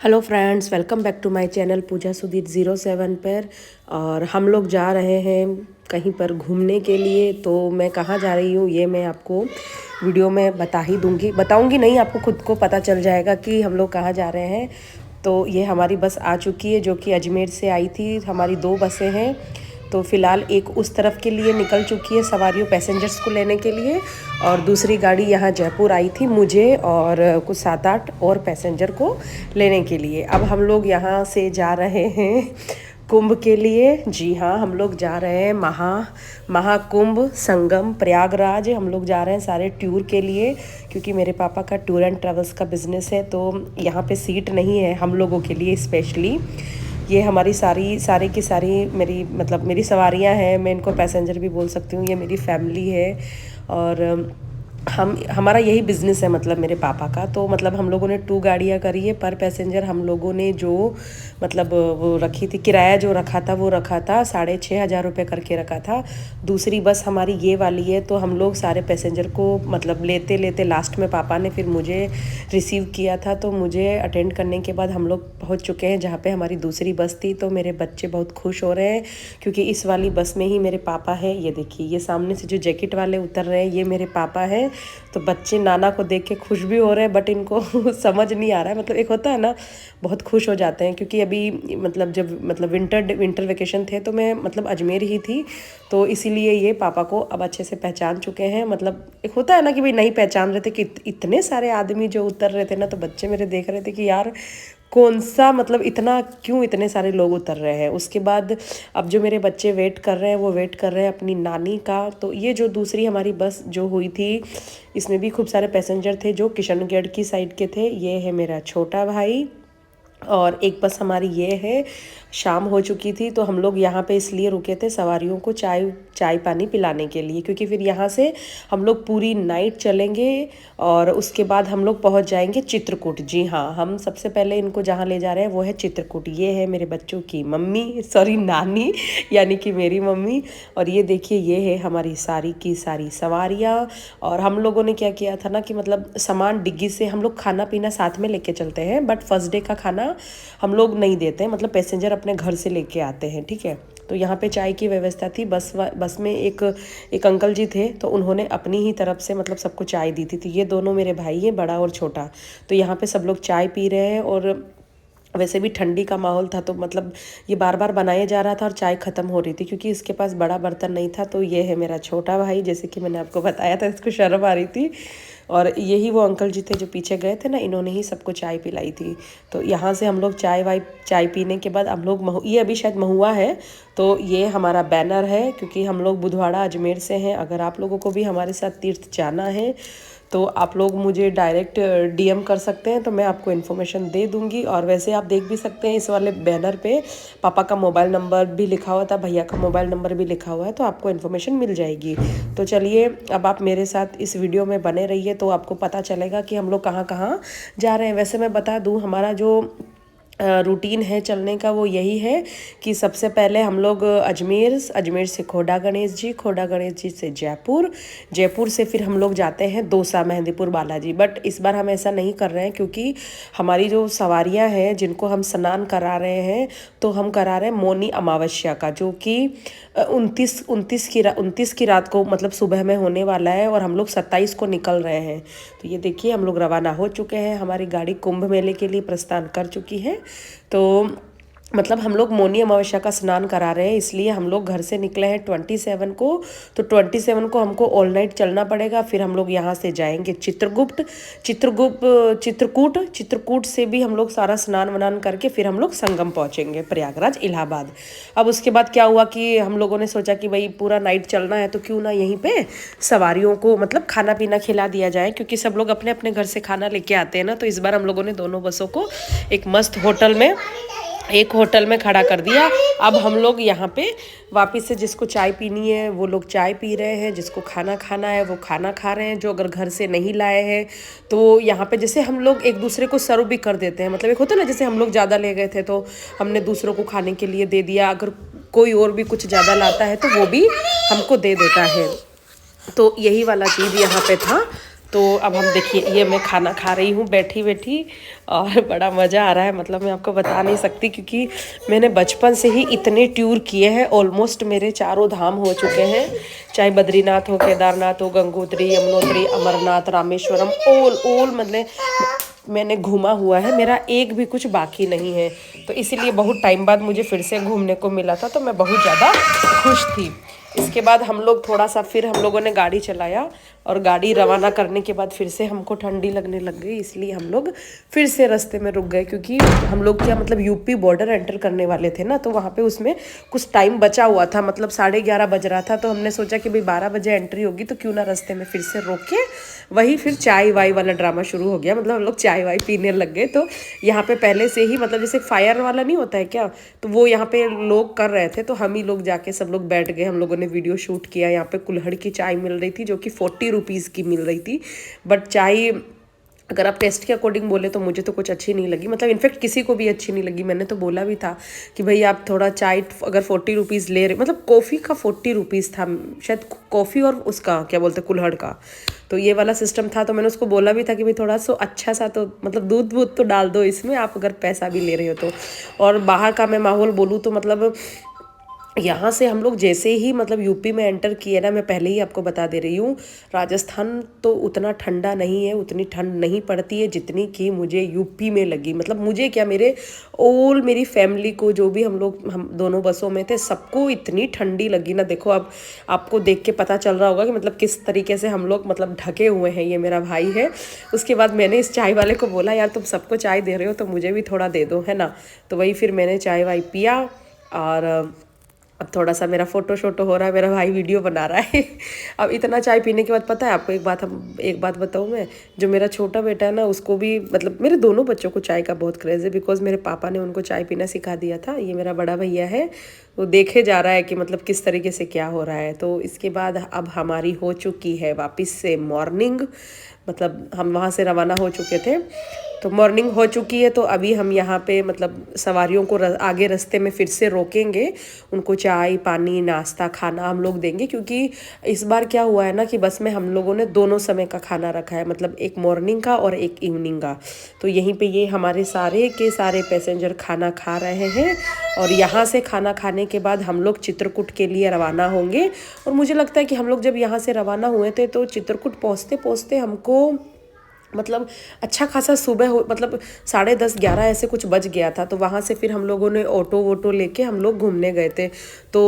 Hello friends, welcome back to my channel Pooja Sudhir 07 पर। और हम लोग जा रहे हैं कहीं पर घूमने के लिए। तो मैं कहाँ जा रही हूँ ये मैं आपको वीडियो में बताऊँगी नहीं, आपको खुद को पता चल जाएगा कि हम लोग कहाँ जा रहे हैं। तो ये हमारी बस आ चुकी है जो कि अजमेर से आई थी। हमारी 2 बसें हैं। तो फ़िलहाल एक उस तरफ के लिए निकल चुकी है सवारियों पैसेंजर्स को लेने के लिए, और दूसरी गाड़ी यहाँ जयपुर आई थी मुझे और कुछ 7-8 और पैसेंजर को लेने के लिए। अब हम लोग यहाँ से जा रहे हैं कुंभ के लिए। जी हाँ, हम लोग जा रहे हैं महाकुंभ संगम प्रयागराज। हम लोग जा रहे हैं सारे टूर के लिए, क्योंकि मेरे पापा का टूर एंड ट्रेवल्स का बिज़नेस है। तो यहाँ पे सीट नहीं है हम लोगों के लिए स्पेशली। ये हमारी सारी की सारी मेरी सवारियां हैं। मैं इनको पैसेंजर भी बोल सकती हूँ। ये मेरी फैमिली है और हमारा यही बिज़नेस है, मेरे पापा का। तो हम लोगों ने 2 गाड़ियाँ करी है। पर पैसेंजर हम लोगों ने जो वो रखी थी, किराया जो रखा था वो रखा था 6,500 रुपये करके रखा था। दूसरी बस हमारी ये वाली है। तो हम लोग सारे पैसेंजर को लेते लेते लास्ट में पापा ने फिर मुझे रिसीव किया था। तो मुझे अटेंड करने के बाद हम लोग पहुंच चुके हैं जहाँ पे हमारी दूसरी बस थी। तो मेरे बच्चे बहुत खुश हो रहे हैं क्योंकि इस वाली बस में ही मेरे पापा हैं। ये देखिए, ये सामने से जो जैकेट वाले उतर रहे हैं ये मेरे पापा हैं। तो बच्चे नाना को देख के खुश भी हो रहे हैं, बट इनको समझ नहीं आ रहा है। एक होता है ना, बहुत खुश हो जाते हैं क्योंकि अभी जब विंटर वेकेशन थे तो मैं अजमेर ही थी। तो इसीलिए ये पापा को अब अच्छे से पहचान चुके हैं। एक होता है ना कि भाई नहीं पहचान रहे थे कि इतने सारे आदमी जो उतर रहे थे ना, तो बच्चे मेरे देख रहे थे कि यार कौन सा इतना क्यों इतने सारे लोग उतर रहे हैं। उसके बाद अब जो मेरे बच्चे वेट कर रहे हैं वो वेट कर रहे हैं अपनी नानी का। तो ये जो दूसरी हमारी बस जो हुई थी, इसमें भी खूब सारे पैसेंजर थे जो किशनगढ़ की साइड के थे। ये है मेरा छोटा भाई। और एक बस हमारी ये है। शाम हो चुकी थी तो हम लोग यहाँ पे इसलिए रुके थे सवारियों को चाय पानी पिलाने के लिए, क्योंकि फिर यहाँ से हम लोग पूरी नाइट चलेंगे और उसके बाद हम लोग पहुँच जाएंगे चित्रकूट। जी हाँ, हम सबसे पहले इनको जहाँ ले जा रहे हैं वो है चित्रकूट। ये है मेरे बच्चों की नानी, यानी कि मेरी मम्मी। और ये देखिए, ये है हमारी सारी की सारी सवारियाँ। और हम लोगों ने क्या किया था ना कि सामान डिग्गी से हम लोग खाना पीना साथ में लेके चलते हैं, बट फर्स्ट डे का खाना हम लोग नहीं देते हैं। पैसेंजर अपने घर से लेके आते हैं, ठीक है। तो यहाँ पे चाय की व्यवस्था थी। बस में एक अंकल जी थे, तो उन्होंने अपनी ही तरफ से सबको चाय दी थी। तो ये दोनों मेरे भाई हैं, बड़ा और छोटा। तो यहाँ पे सब लोग चाय पी रहे हैं। और वैसे भी ठंडी का माहौल था, तो ये बार बार बनाया जा रहा था और चाय ख़त्म हो रही थी क्योंकि इसके पास बड़ा बर्तन नहीं था। तो ये है मेरा छोटा भाई, जैसे कि मैंने आपको बताया था, इसको शर्म आ रही थी। और यही वो अंकल जी थे जो पीछे गए थे ना, इन्होंने ही सबको चाय पिलाई थी। तो यहाँ से हम लोग चाय पीने के बाद हम लोग ये अभी शायद महुआ है। तो ये हमारा बैनर है, क्योंकि हम लोग बुधवाड़ा अजमेर से हैं। अगर आप लोगों को भी हमारे साथ तीर्थ जाना है तो आप लोग मुझे डायरेक्ट डीएम कर सकते हैं, तो मैं आपको इन्फॉर्मेशन दे दूंगी। और वैसे आप देख भी सकते हैं इस वाले बैनर पे पापा का मोबाइल नंबर भी लिखा हुआ था, भैया का मोबाइल नंबर भी लिखा हुआ है, तो आपको इन्फॉर्मेशन मिल जाएगी। तो चलिए, अब आप मेरे साथ इस वीडियो में बने रहिए तो आपको पता चलेगा कि हम लोग कहाँ कहाँ जा रहे हैं। वैसे मैं बता दूँ, हमारा जो रूटीन है चलने का वो यही है कि सबसे पहले हम लोग अजमेर से खोड़ा गणेश जी से जयपुर से फिर हम लोग जाते हैं दौसा मेहंदीपुर बालाजी। बट इस बार हम ऐसा नहीं कर रहे हैं क्योंकि हमारी जो सवारियां हैं जिनको हम स्नान करा रहे हैं, तो हम करा रहे हैं मौनी अमावस्या का, जो कि 29 की रात को सुबह में होने वाला है। और हम लोग 27 को निकल रहे हैं। तो ये देखिए, हम लोग रवाना हो चुके हैं। हमारी गाड़ी कुंभ मेले के लिए प्रस्थान कर चुकी है। तो हम लोग मौनी अमावस्या का स्नान करा रहे हैं, इसलिए हम लोग घर से निकले हैं 27 को। तो 27 को हमको ऑल नाइट चलना पड़ेगा। फिर हम लोग यहाँ से जाएंगे चित्रकूट से भी हम लोग सारा स्नान वनान करके फिर हम लोग संगम पहुँचेंगे, प्रयागराज इलाहाबाद। अब उसके बाद क्या हुआ कि हम लोगों ने सोचा कि भाई पूरा नाइट चलना है तो क्यों ना यहीं पे सवारियों को खाना पीना खिला दिया जाए, क्योंकि सब लोग अपने अपने घर से खाना लेके आते हैं ना। तो इस बार हम लोगों ने दोनों बसों को एक मस्त होटल में खड़ा कर दिया। अब हम लोग यहाँ पे वापस से जिसको चाय पीनी है वो लोग चाय पी रहे हैं, जिसको खाना खाना है वो खाना खा रहे हैं। जो अगर घर से नहीं लाए हैं तो यहाँ पे जैसे हम लोग एक दूसरे को सर्व भी कर देते हैं। एक होता है ना, जैसे हम लोग ज़्यादा ले गए थे तो हमने दूसरों को खाने के लिए दे दिया। अगर कोई और भी कुछ ज़्यादा लाता है तो वो भी हमको दे देता है। तो यही वाला चीज़ यहाँ पे था। तो अब हम देखिए, ये मैं खाना खा रही हूँ बैठी बैठी, और बड़ा मज़ा आ रहा है। मतलब मैं आपको बता नहीं सकती, क्योंकि मैंने बचपन से ही इतने टूर किए हैं। ऑलमोस्ट मेरे चारों धाम हो चुके हैं, चाहे बद्रीनाथ हो, केदारनाथ हो, गंगोत्री, यमुनोत्री, अमरनाथ, रामेश्वरम, ओल मतलब मैंने घूमा हुआ है। मेरा एक भी कुछ बाकी नहीं है। तो इसीलिए बहुत टाइम बाद मुझे फिर से घूमने को मिला था, तो मैं बहुत ज़्यादा खुश थी। इसके बाद हम लोग थोड़ा सा, फिर हम लोगों ने गाड़ी चलाया, और गाड़ी रवाना करने के बाद फिर से हमको ठंडी लगने लग गई, इसलिए हम लोग फिर से रास्ते में रुक गए। क्योंकि हम लोग क्या मतलब यूपी बॉर्डर एंटर करने वाले थे ना, तो वहाँ पे उसमें कुछ टाइम बचा हुआ था, मतलब 11:30 बज रहा था। तो हमने सोचा कि भाई 12 बजे एंट्री होगी, तो क्यों ना रास्ते में फिर से रोक के वही फिर चाय वाय वाला ड्रामा शुरू हो गया। मतलब हम लोग चाय वाय पीने लग गए। तो यहाँ पे पहले से ही मतलब जैसे फायर वाला नहीं होता है क्या, तो वो यहाँ पे लोग कर रहे थे, तो हम ही लोग जाके सब लोग बैठ गए। हम लोगों ने वीडियो शूट किया। यहाँ पे कुल्हड़ की चाय मिल रही थी, जो कि 40 रुपीज़ की मिल रही थी। बट चाय अगर आप टेस्ट के अकॉर्डिंग बोले तो मुझे तो कुछ अच्छी नहीं लगी, मतलब इनफैक्ट किसी को भी अच्छी नहीं लगी। मैंने तो बोला भी था कि भाई आप थोड़ा चाय अगर 40 रुपीज़ ले रहे, मतलब कॉफ़ी का 40 रुपीज़ था शायद, कॉफ़ी और उसका क्या बोलते कुल्हड़ का, तो ये वाला सिस्टम था। तो मैंने उसको बोला भी था कि भाई थोड़ा सा अच्छा सा तो मतलब दूध वूध तो डाल दो इसमें, आप अगर पैसा भी ले रहे हो तो। और बाहर का मैं माहौल बोलूँ तो मतलब यहाँ से हम लोग जैसे ही मतलब यूपी में एंटर किए ना, मैं पहले ही आपको बता दे रही हूँ, राजस्थान तो उतना ठंडा नहीं है, उतनी ठंड नहीं पड़ती है जितनी कि मुझे यूपी में लगी। मतलब मुझे क्या, मेरी फैमिली को, जो भी हम दोनों बसों में थे, सबको इतनी ठंडी लगी ना। देखो अब आपको देख के पता चल रहा होगा कि मतलब किस तरीके से हम लोग मतलब ढके हुए हैं। ये मेरा भाई है। उसके बाद मैंने इस चाय वाले को बोला, यार तुम सबको चाय दे रहे हो तो मुझे भी थोड़ा दे दो, है ना। तो वही फिर मैंने चाय वाय पिया, और अब थोड़ा सा मेरा फोटो शोटो हो रहा है, मेरा भाई वीडियो बना रहा है। अब इतना चाय पीने के बाद पता है आपको एक बात बताऊँ मैं, जो मेरा छोटा बेटा है ना, उसको भी मतलब मेरे दोनों बच्चों को चाय का बहुत क्रेज़ है, बिकॉज मेरे पापा ने उनको चाय पीना सिखा दिया था। ये मेरा बड़ा भैया है, वो देखे जा रहा है कि मतलब किस तरीके से क्या हो रहा है। तो इसके बाद अब हमारी हो चुकी है वापस से मॉर्निंग, मतलब हम वहाँ से रवाना हो चुके थे, तो मॉर्निंग हो चुकी है। तो अभी हम यहाँ पे मतलब सवारियों को आगे रास्ते में फिर से रोकेंगे, उनको चाय पानी नाश्ता खाना हम लोग देंगे। क्योंकि इस बार क्या हुआ है ना कि बस में हम लोगों ने दोनों समय का खाना रखा है, मतलब एक मॉर्निंग का और एक इवनिंग का। तो यहीं पे ये हमारे सारे के सारे पैसेंजर खाना खा रहे हैं, और यहाँ से खाना खाने के बाद हम लोग चित्रकूट के लिए रवाना होंगे। और मुझे लगता है कि हम लोग जब यहाँ से रवाना हुए थे, तो चित्रकूट पहुँचते पहुँचते हमको मतलब अच्छा खासा सुबह हो, मतलब 10:30-11 ऐसे कुछ बज गया था। तो वहाँ से फिर हम लोगों ने ऑटो वोटो लेके हम लोग घूमने गए थे। तो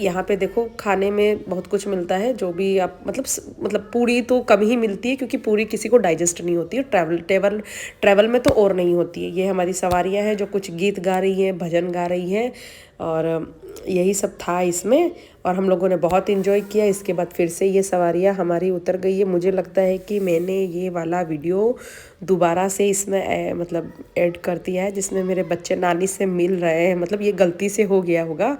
यहाँ पे देखो खाने में बहुत कुछ मिलता है, जो भी आप मतलब पूरी तो कम ही मिलती है, क्योंकि पूरी किसी को डाइजेस्ट नहीं होती है। ट्रैवल में तो और नहीं होती है। ये हमारी सवारियाँ हैं जो कुछ गीत गा रही हैं, भजन गा रही हैं, और यही सब था इसमें। और हम लोगों ने बहुत इन्जॉय किया। इसके बाद फिर से ये सवारियाँ हमारी उतर गई है। मुझे लगता है कि मैंने ये वाला वीडियो दोबारा से इसमें मतलब ऐड कर दिया है, जिसमें मेरे बच्चे नानी से मिल रहे हैं। मतलब ये गलती से हो गया होगा,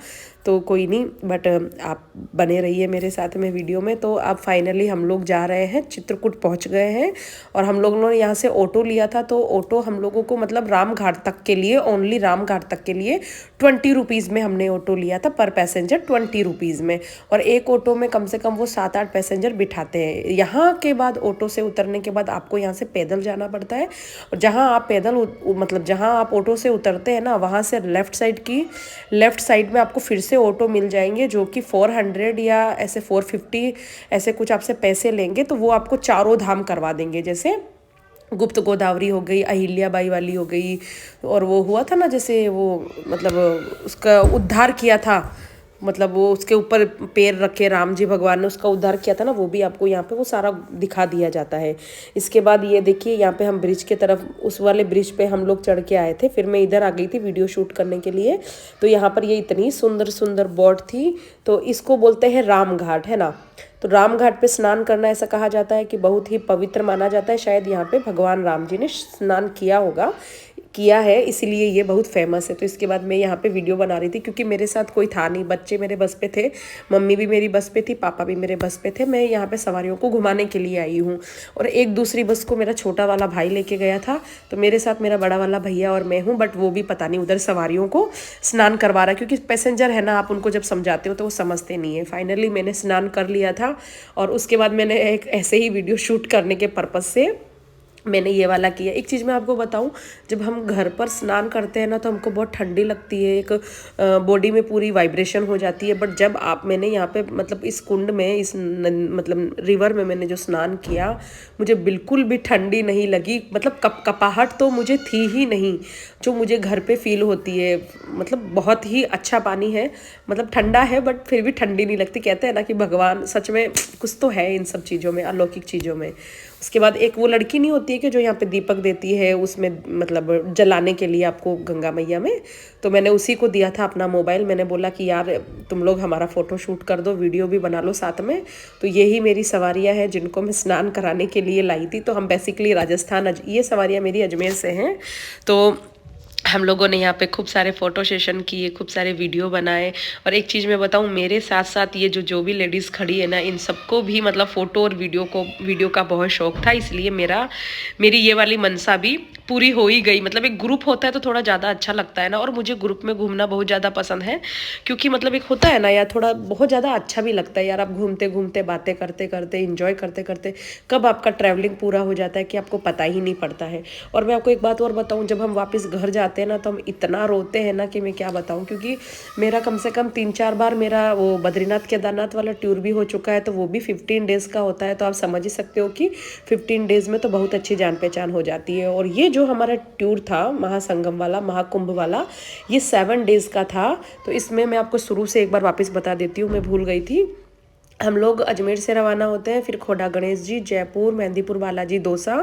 तो कोई नहीं, बट आप बने रहिए मेरे साथ में वीडियो में। तो अब फाइनली हम लोग जा रहे हैं, चित्रकूट पहुंच गए हैं। और हम लोगों ने यहाँ से ऑटो लिया था, तो ऑटो हम लोगों को मतलब रामघाट तक के लिए, ओनली रामघाट तक के लिए 20 रुपीज़ में हमने ऑटो लिया था, पर पैसेंजर 20 रुपीज़ में। और एक ऑटो में कम से कम वो 7-8 पैसेंजर बिठाते हैं। यहाँ के बाद ऑटो से उतरने के बाद आपको यहाँ से पैदल जाना पड़ता है। और जहाँ आप मतलब जहाँ आप ऑटो से उतरते हैं ना, वहाँ से लेफ़्ट साइड में आपको फिर से ऑटो मिल जाएंगे, जो कि 400 या ऐसे 450 ऐसे कुछ आपसे पैसे लेंगे। तो वो आपको चारों धाम करवा देंगे, जैसे गुप्त गोदावरी हो गई, अहिल्याबाई वाली हो गई, और वो हुआ था ना जैसे वो मतलब उसका उद्धार किया था, मतलब वो उसके ऊपर पैर रखे राम जी भगवान ने उसका उद्धार किया था ना, वो भी आपको यहाँ पे वो सारा दिखा दिया जाता है। इसके बाद ये देखिए, यहाँ पे हम ब्रिज के तरफ, उस वाले ब्रिज पे हम लोग चढ़ के आए थे, फिर मैं इधर आ गई थी वीडियो शूट करने के लिए। तो यहाँ पर ये इतनी सुंदर सुंदर बोट थी, तो इसको बोलते हैं राम घाट, है ना। तो राम घाट पे स्नान करना ऐसा कहा जाता है कि बहुत ही पवित्र माना जाता है। शायद यहाँ पे भगवान राम जी ने स्नान किया होगा, किया है, इसीलिए ये बहुत फेमस है। तो इसके बाद मैं यहाँ पे वीडियो बना रही थी क्योंकि मेरे साथ कोई था नहीं, बच्चे मेरे बस पे थे, मम्मी भी मेरी बस पे थी, पापा भी मेरे बस पे थे। मैं यहाँ पे सवारियों को घुमाने के लिए आई हूँ और एक दूसरी बस को मेरा छोटा वाला भाई लेके गया था, तो मेरे साथ मेरा बड़ा वाला भैया और मैं हूँ। बट वो भी पता नहीं उधर सवारियों को स्नान करवा रहा है, क्योंकि पैसेंजर है ना, आप उनको जब समझाते हो तो वो समझते नहीं है। फाइनली मैंने स्नान कर लिया था और उसके बाद मैंने एक ऐसे ही वीडियो शूट करने के पर्पज़ से मैंने ये वाला किया। एक चीज़ मैं आपको बताऊं, जब हम घर पर स्नान करते हैं ना तो हमको बहुत ठंडी लगती है, एक बॉडी में पूरी वाइब्रेशन हो जाती है। बट जब मैंने यहाँ पे मतलब इस कुंड में, इस मतलब रिवर में मैंने जो स्नान किया, मुझे बिल्कुल भी ठंडी नहीं लगी। मतलब कपाहट तो मुझे थी ही नहीं, जो मुझे घर पे फील होती है। मतलब बहुत ही अच्छा पानी है, मतलब ठंडा है बट फिर भी ठंडी नहीं लगती। कहते हैं ना कि भगवान सच में कुछ तो है इन सब चीज़ों में, अलौकिक चीज़ों में। उसके बाद एक वो लड़की नहीं होती है कि जो यहाँ पे दीपक देती है, उसमें मतलब जलाने के लिए आपको गंगा मैया में, तो मैंने उसी को दिया था अपना मोबाइल। मैंने बोला कि यार तुम लोग हमारा फ़ोटो शूट कर दो, वीडियो भी बना लो साथ में। तो यही मेरी सवारियाँ हैं जिनको मैं स्नान कराने के लिए लाई थी। तो हम बेसिकली राजस्थान, ये सवारियाँ मेरी अजमेर से हैं। तो हम लोगों ने यहाँ पे खूब सारे फ़ोटो सेशन किए, खूब सारे वीडियो बनाए। और एक चीज़ मैं बताऊँ, मेरे साथ साथ ये जो भी लेडीज़ खड़ी है ना, इन सबको भी मतलब फ़ोटो और वीडियो का बहुत शौक था। इसलिए मेरी ये वाली मनसा भी पूरी हो ही गई। मतलब एक ग्रुप होता है तो थोड़ा ज़्यादा अच्छा लगता है ना, और मुझे ग्रुप में घूमना बहुत ज़्यादा पसंद है, क्योंकि मतलब एक होता है ना यार, थोड़ा बहुत ज़्यादा अच्छा भी लगता है यार। आप घूमते घूमते, बातें करते करते, इंजॉय करते करते कब आपका ट्रैवलिंग पूरा हो जाता है कि आपको पता ही नहीं पड़ता है। और मैं आपको एक बात और बताऊँ, जब हम वापस घर जाते हैं ना तो हम इतना रोते हैं ना कि मैं क्या बताऊँ। क्योंकि मेरा कम से कम 3-4 बार मेरा वो बद्रीनाथ केदारनाथ वाला टूर भी हो चुका है, तो वो भी 15 डेज़ का होता है। तो आप समझ ही सकते हो कि 15 डेज़ में तो बहुत अच्छी जान पहचान हो जाती है। और ये जो हमारा टूर था महासंगम वाला, महाकुंभ वाला, ये 7 डेज़ का था। तो इसमें मैं आपको शुरू से एक बार वापस बता देती हूँ, मैं भूल गई थी। हम लोग अजमेर से रवाना होते हैं, फिर खोड़ा गणेश जी, जयपुर, मेहंदीपुर बालाजी, दौसा।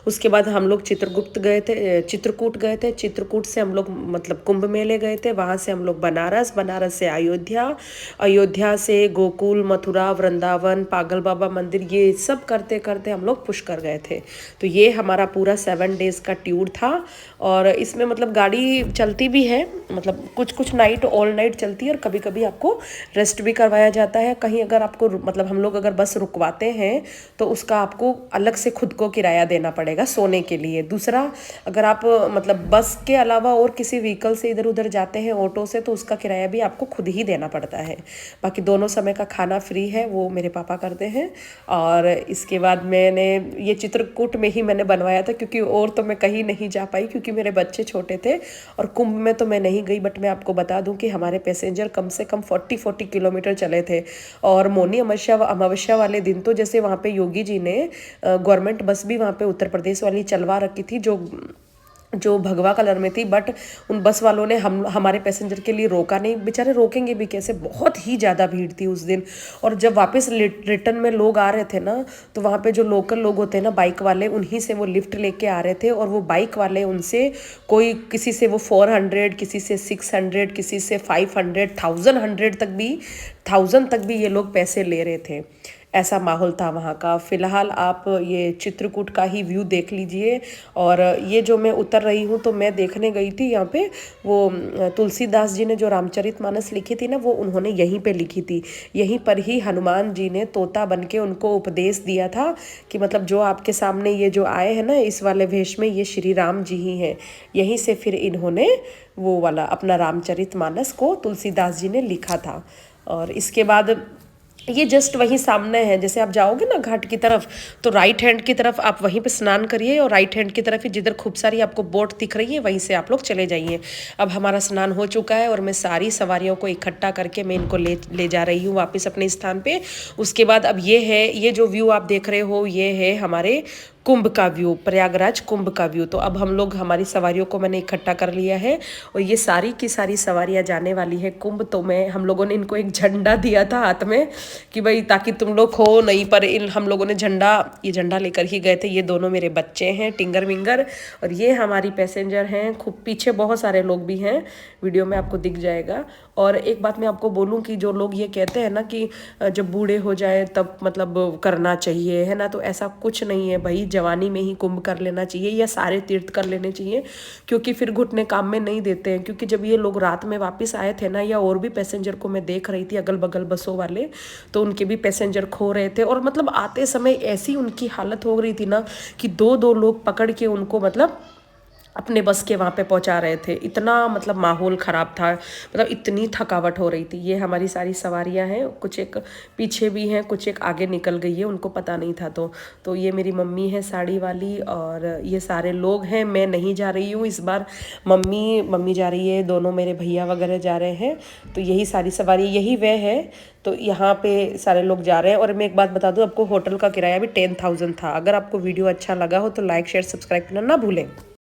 उसके बाद हम लोग चित्रकूट गए थे। चित्रकूट से हम लोग मतलब कुंभ मेले गए थे। वहाँ से हम लोग बनारस से अयोध्या से गोकुल, मथुरा, वृंदावन, पागल बाबा मंदिर, ये सब करते करते हम लोग पुष्कर गए थे। तो ये हमारा पूरा 7 डेज़ का टूर था। और इसमें मतलब गाड़ी चलती भी है, मतलब कुछ नाइट, ऑल नाइट चलती है, और कभी कभी आपको रेस्ट भी करवाया जाता है। कहीं अगर आपको मतलब हम लोग अगर बस रुकवाते हैं तो उसका आपको अलग से खुद को किराया देना पड़ेगा सोने के लिए। दूसरा, अगर आप मतलब बस के अलावा और किसी व्हीकल से इधर उधर जाते हैं, ऑटो से, तो उसका किराया भी आपको खुद ही देना पड़ता है। बाकी दोनों समय का खाना फ्री है, वो मेरे पापा करते हैं। और इसके बाद मैंने ये चित्रकूट में ही मैंने बनवाया था, क्योंकि और तो मैं कहीं नहीं जा पाई क्योंकि मेरे बच्चे छोटे थे। और कुंभ में तो मैं नहीं गई, बट मैं आपको बता दूं कि हमारे पैसेंजर कम से कम 40 किलोमीटर चले थे। और मौनी अमावस्या वाले दिन तो जैसे वहाँ पे योगी जी ने गवर्नमेंट बस भी वहाँ पे उत्तर प्रदेश वाली चलवा रखी थी, जो भगवा कलर में थी। बट उन बस वालों ने हमारे पैसेंजर के लिए रोका नहीं। बेचारे रोकेंगे भी कैसे, बहुत ही ज़्यादा भीड़ थी उस दिन। और जब वापस रिटर्न में लोग आ रहे थे ना, तो वहाँ पे जो लोकल लोग होते हैं ना, बाइक वाले, उन्हीं से वो लिफ्ट लेके आ रहे थे। और वो बाइक वाले उनसे कोई किसी से वो 400, किसी से 600, किसी से 500, 1000 तक भी ये लोग पैसे ले रहे थे। ऐसा माहौल था वहाँ का। फ़िलहाल आप ये चित्रकूट का ही व्यू देख लीजिए। और ये जो मैं उतर रही हूँ, तो मैं देखने गई थी यहाँ पे, वो तुलसीदास जी ने जो रामचरितमानस लिखी थी ना, वो उन्होंने यहीं पे लिखी थी। यहीं पर ही हनुमान जी ने तोता बन के उनको उपदेश दिया था कि मतलब जो आपके सामने ये जो आए हैं ना इस वाले वेश में, ये श्री राम जी ही हैं। यहीं से फिर इन्होंने वो वाला अपना रामचरितमानस को तुलसीदास जी ने लिखा था। और इसके बाद ये जस्ट वहीं सामने है। जैसे आप जाओगे ना घाट की तरफ, तो राइट हैंड की तरफ आप वहीं पे स्नान करिए, और राइट हैंड की तरफ ही जिधर खूब सारी आपको बोट दिख रही है, वहीं से आप लोग चले जाइए। अब हमारा स्नान हो चुका है और मैं सारी सवारियों को इकट्ठा करके मैं इनको ले जा रही हूँ वापस अपने स्थान पे। उसके बाद अब ये जो व्यू आप देख रहे हो, ये है हमारे कुंभ का व्यू, प्रयागराज कुंभ का व्यू। तो अब हम लोग, हमारी सवारियों को मैंने इकट्ठा कर लिया है और ये सारी की सारी सवारियां जाने वाली है कुंभ। तो हम लोगों ने इनको एक झंडा दिया था हाथ में कि भाई ताकि तुम लोग हो नहीं, पर हम लोगों ने ये झंडा लेकर ही गए थे। ये दोनों मेरे बच्चे हैं, टिंगर विंगर, और ये हमारी पैसेंजर हैं। खूब पीछे बहुत सारे लोग भी हैं, वीडियो में आपको दिख जाएगा। और एक बात मैं आपको बोलूं कि जो लोग ये कहते हैं ना कि जब बूढ़े हो जाए तब मतलब करना चाहिए, है ना, तो ऐसा कुछ नहीं है भाई। जवानी में ही कुंभ कर लेना चाहिए या सारे तीर्थ कर लेने चाहिए, क्योंकि फिर घुटने काम में नहीं देते हैं। क्योंकि जब ये लोग रात में वापस आए थे ना, या और भी पैसेंजर को मैं देख रही थी अगल बगल बसों वाले, तो उनके भी पैसेंजर खो रहे थे। और मतलब आते समय ऐसी उनकी हालत हो रही थी ना कि दो दो लोग पकड़ के उनको मतलब अपने बस के वहाँ पे पहुँचा रहे थे। इतना मतलब माहौल ख़राब था, मतलब इतनी थकावट हो रही थी। ये हमारी सारी सवारियाँ हैं, कुछ एक पीछे भी हैं, कुछ एक आगे निकल गई है, उनको पता नहीं था। तो ये मेरी मम्मी है साड़ी वाली, और ये सारे लोग हैं। मैं नहीं जा रही हूँ इस बार, मम्मी जा रही है, दोनों मेरे भैया वगैरह जा रहे हैं। तो यही सारी सवारी, यही वे है। तो यहाँ पे सारे लोग जा रहे हैं। और मैं एक बात बता दूँ आपको, होटल का किराया भी 10,000 था। अगर आपको वीडियो अच्छा लगा हो तो लाइक शेयर सब्सक्राइब करना ना भूलें।